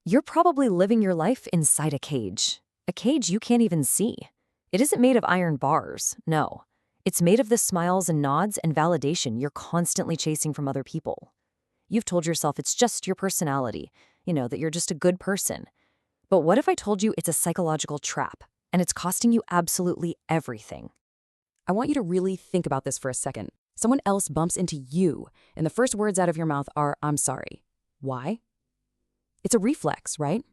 You're probably living your life inside a cage you can't even see. It isn't made of iron bars, no. It's made of the smiles and nods and validation you're constantly chasing from other people. You've told yourself it's just your personality, that you're just a good person. But what if I told you it's a psychological trap, and it's costing you absolutely everything? I want you to really think about this for a second. Someone else bumps into you, and the first words out of your mouth are, "I'm sorry." Why? It's a reflex, right?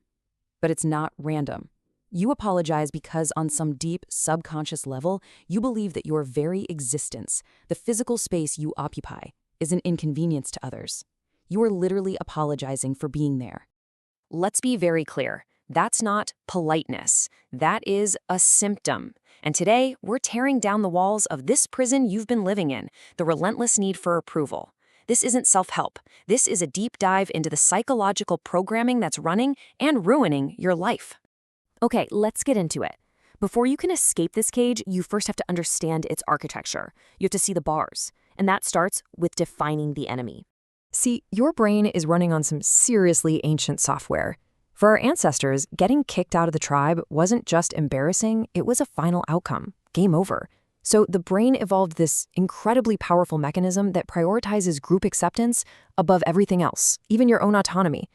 But it's not random. You apologize because on some deep, subconscious level, you believe that your very existence, the physical space you occupy, is an inconvenience to others. You are literally apologizing for being there. Let's be very clear. That's not politeness. That is a symptom. And today, we're tearing down the walls of this prison you've been living in, the relentless need for approval. This isn't self-help. This is a deep dive into the psychological programming that's running and ruining your life. Okay, let's get into it. Before you can escape this cage, you first have to understand its architecture. You have to see the bars. And that starts with defining the enemy. See, your brain is running on some seriously ancient software. For our ancestors, getting kicked out of the tribe wasn't just embarrassing, it was a final outcome. Game over. So the brain evolved this incredibly powerful mechanism that prioritizes group acceptance above everything else, even your own autonomy.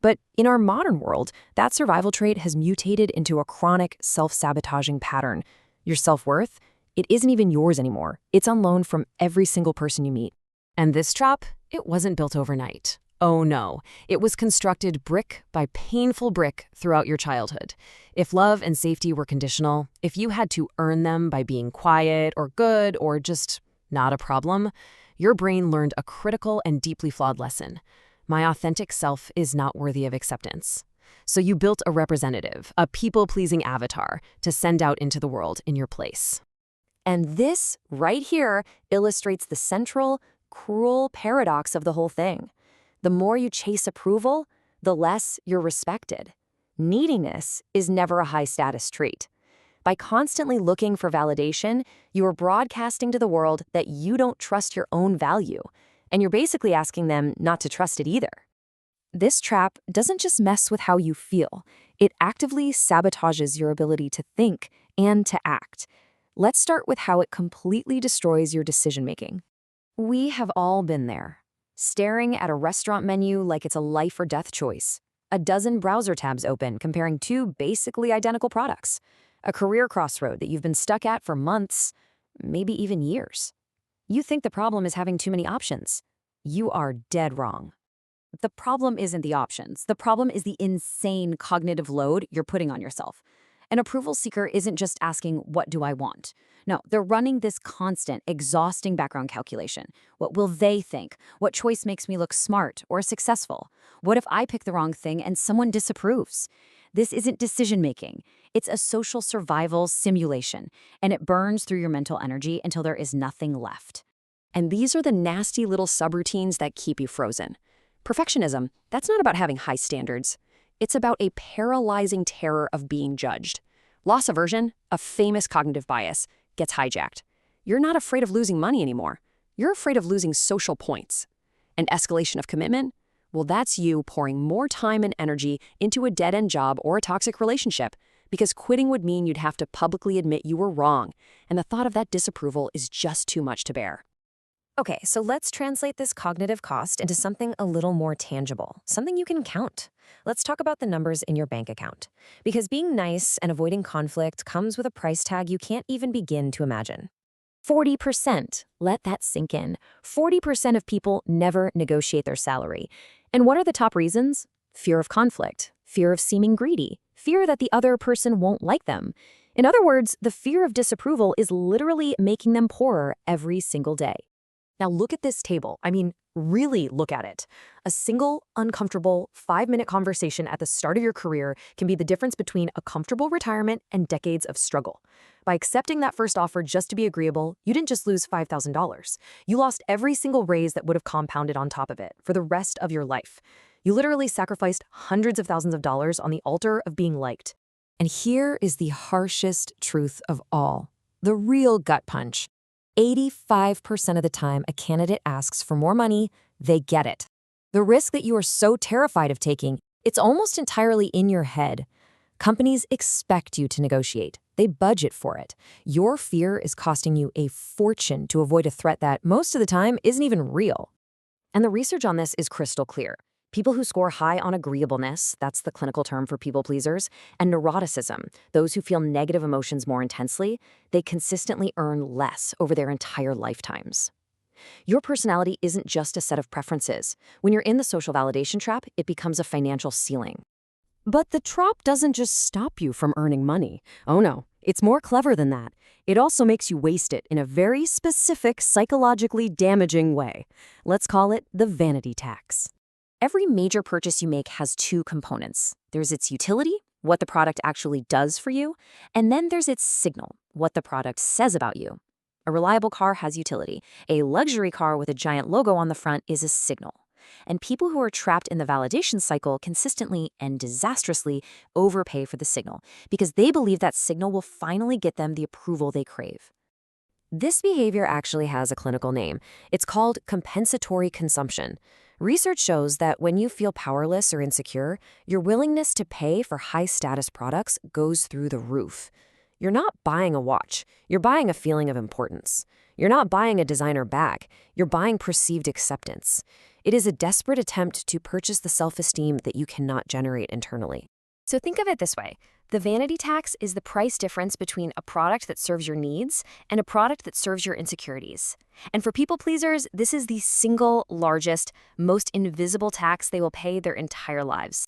But in our modern world, that survival trait has mutated into a chronic, self-sabotaging pattern. Your self-worth, it isn't even yours anymore. It's on loan from every single person you meet. And this trap, it wasn't built overnight. Oh no, it was constructed brick by painful brick throughout your childhood. If love and safety were conditional, if you had to earn them by being quiet or good or just not a problem, your brain learned a critical and deeply flawed lesson. My authentic self is not worthy of acceptance. So you built a representative, a people-pleasing avatar, to send out into the world in your place. And this, right here, illustrates the central, cruel paradox of the whole thing. The more you chase approval, the less you're respected. Neediness is never a high-status trait. By constantly looking for validation, you are broadcasting to the world that you don't trust your own value, and you're basically asking them not to trust it either. This trap doesn't just mess with how you feel, it actively sabotages your ability to think and to act. Let's start with how it completely destroys your decision-making. We have all been there. Staring at a restaurant menu like it's a life or death choice. A dozen browser tabs open comparing two basically identical products. A career crossroad that you've been stuck at for months, maybe even years. You think the problem is having too many options. You are dead wrong. The problem isn't the options. The problem is the insane cognitive load you're putting on yourself. An approval seeker isn't just asking, what do I want? No, they're running this constant, exhausting background calculation. What will they think? What choice makes me look smart or successful? What if I pick the wrong thing and someone disapproves? This isn't decision-making. It's a social survival simulation, and it burns through your mental energy until there is nothing left. And these are the nasty little subroutines that keep you frozen. Perfectionism, that's not about having high standards. It's about a paralyzing terror of being judged. Loss aversion, a famous cognitive bias, gets hijacked. You're not afraid of losing money anymore. You're afraid of losing social points. And escalation of commitment? Well, that's you pouring more time and energy into a dead-end job or a toxic relationship, because quitting would mean you'd have to publicly admit you were wrong, and the thought of that disapproval is just too much to bear. Okay, so let's translate this cognitive cost into something a little more tangible, something you can count. Let's talk about the numbers in your bank account. Because being nice and avoiding conflict comes with a price tag you can't even begin to imagine. 40%. Let that sink in. 40% of people never negotiate their salary. And what are the top reasons? Fear of conflict, fear of seeming greedy, fear that the other person won't like them. In other words, the fear of disapproval is literally making them poorer every single day. Now look at this table. I mean, really look at it. A single, uncomfortable, 5-minute conversation at the start of your career can be the difference between a comfortable retirement and decades of struggle. By accepting that first offer just to be agreeable, you didn't just lose $5,000. You lost every single raise that would have compounded on top of it for the rest of your life. You literally sacrificed hundreds of thousands of dollars on the altar of being liked. And here is the harshest truth of all, the real gut punch. 85% of the time a candidate asks for more money, they get it. The risk that you are so terrified of taking It's almost entirely in your head. Companies expect you to negotiate. They budget for it. Your fear is costing you a fortune to avoid a threat that, most of the time, isn't even real. And the research on this is crystal clear. People who score high on agreeableness, that's the clinical term for people pleasers, and neuroticism, those who feel negative emotions more intensely, they consistently earn less over their entire lifetimes. Your personality isn't just a set of preferences. When you're in the social validation trap, it becomes a financial ceiling. But the trap doesn't just stop you from earning money. Oh no, it's more clever than that. It also makes you waste it in a very specific, psychologically damaging way. Let's call it the vanity tax. Every major purchase you make has two components. There's its utility, what the product actually does for you, and then there's its signal, what the product says about you. A reliable car has utility. A luxury car with a giant logo on the front is a signal. And people who are trapped in the validation cycle consistently and disastrously overpay for the signal because they believe that signal will finally get them the approval they crave. This behavior actually has a clinical name. It's called compensatory consumption. Research shows that when you feel powerless or insecure, your willingness to pay for high-status products goes through the roof. You're not buying a watch. You're buying a feeling of importance. You're not buying a designer bag. You're buying perceived acceptance. It is a desperate attempt to purchase the self-esteem that you cannot generate internally. So think of it this way. The vanity tax is the price difference between a product that serves your needs and a product that serves your insecurities. And for people pleasers, this is the single largest, most invisible tax they will pay their entire lives.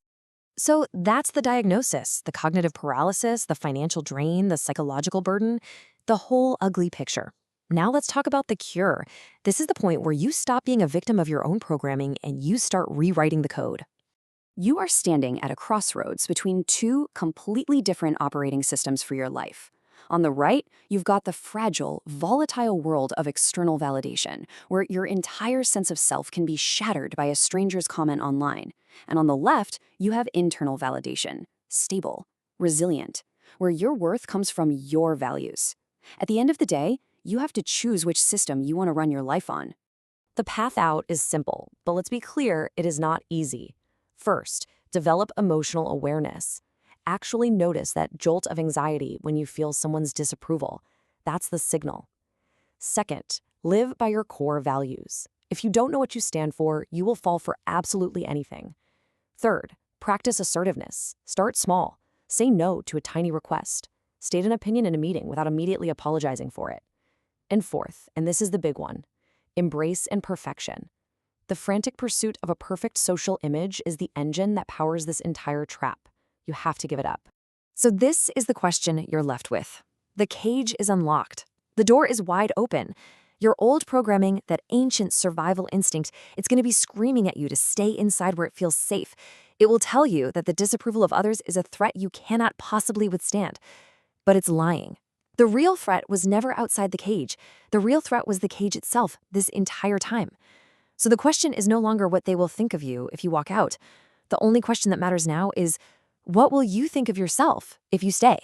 So that's the diagnosis, the cognitive paralysis, the financial drain, the psychological burden, the whole ugly picture. Now let's talk about the cure. This is the point where you stop being a victim of your own programming and you start rewriting the code. You are standing at a crossroads between two completely different operating systems for your life. On the right, you've got the fragile, volatile world of external validation, where your entire sense of self can be shattered by a stranger's comment online. And on the left, you have internal validation, stable, resilient, where your worth comes from your values. At the end of the day, you have to choose which system you want to run your life on. The path out is simple, but let's be clear, it is not easy. First, develop emotional awareness. Actually notice that jolt of anxiety when you feel someone's disapproval. That's the signal. Second, live by your core values. If you don't know what you stand for, you will fall for absolutely anything. Third, practice assertiveness. Start small. Say no to a tiny request. State an opinion in a meeting without immediately apologizing for it. And fourth, and this is the big one, embrace imperfection. The frantic pursuit of a perfect social image is the engine that powers this entire trap. You have to give it up. So this is the question you're left with. The cage is unlocked. The door is wide open. Your old programming, that ancient survival instinct, it's going to be screaming at you to stay inside where it feels safe. It will tell you that the disapproval of others is a threat you cannot possibly withstand. But it's lying. The real threat was never outside the cage. The real threat was the cage itself this entire time. So the question is no longer what they will think of you if you walk out. The only question that matters now is, what will you think of yourself if you stay?